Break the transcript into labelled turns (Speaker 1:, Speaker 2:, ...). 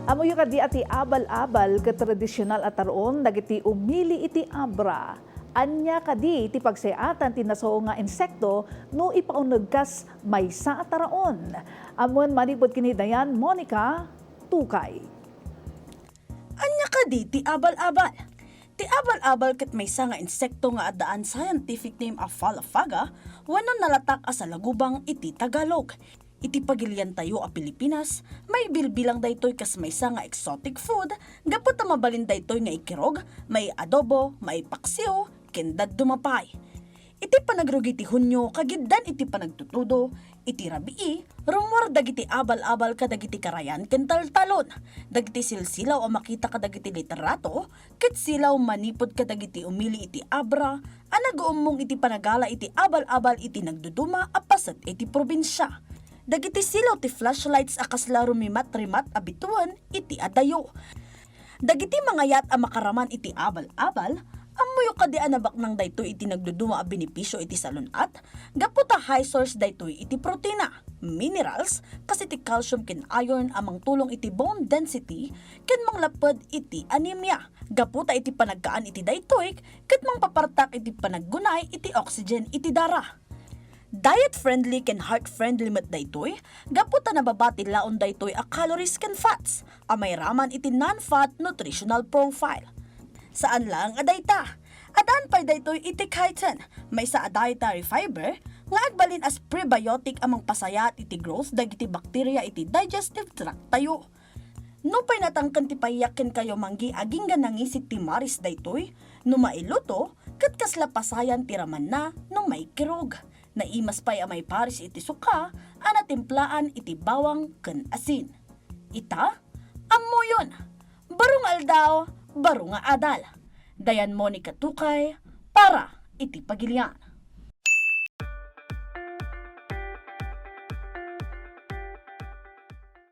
Speaker 1: YO KADI ati Abal-Abal ket tradisyonal at taron dagiti umili iti Abra. Anya kadi iti pagsayatan ti naso nga insekto no ipaunegkas maysa at taraon. Amon manipod kini Dianne Monica Tucay.
Speaker 2: Anya kadi ti Abal-Abal. Ti Abal-Abal ket maysa nga insekto nga addaan scientific name Abal-Abal, wenno nalatak as sa lagubang iti Tagalog. Iti pagilian tayo a Pilipinas, may bilbilang daytoy kas maysa nga exotic food, gapot ta mabalin daytoy nga ikirog, may adobo, may paksiw, kendad dumapay. Iti panagrugi ti Hunyo, kagiddan iti panagtutudo, iti rabii, rumwar dagiti Abal-Abal kadagiti karayan ken taltalon. Dagiti silsilaw a makita kadagiti literato, ket silaw manipod kadagiti umili iti Abra, anaguummong iti panagala iti Abal-Abal iti nagduduma a paset iti probinsya. Dagiti silaw ti flashlights akasla rumimat-rimat abituan iti adayo. Dagiti mangayat a makaraman iti Abal-Abal, YO KADI anabak nang daytoy iti nagduduma a benepisyo iti salunat, gaputa high source daytoy iti protina, minerals, kasi iti calcium ken iron amang tulong iti bone density, ken manglapad iti anemia. Gaputa iti panagkaan iti daytoy, ket mangpapartak iti panaggunay iti oxygen iti dara. Diet-friendly ken heart-friendly met daytoy, gaputa nababati laon daytoy a calories ken fats, a may raman iti non-fat nutritional profile. Saan lang adayta? Adaan pay daytoy iti chitin, may sa dietary fiber, nga agbalin as prebiotic amang pasayat iti growth dagiti bakterya iti digestive tract tayo. No pay natangkan ti payaken kayo manggi aging ganangisik ti maris daytoy, no mailuto, ket kasla pasayan ti raman na no may kirog. Naimas pay amay paris iti suka, anatimplaan iti bawang ken asin. Ita, ammo yun. Barong aldaw, barong nga adal. Dianne Monica Tucay, para iti pagilian.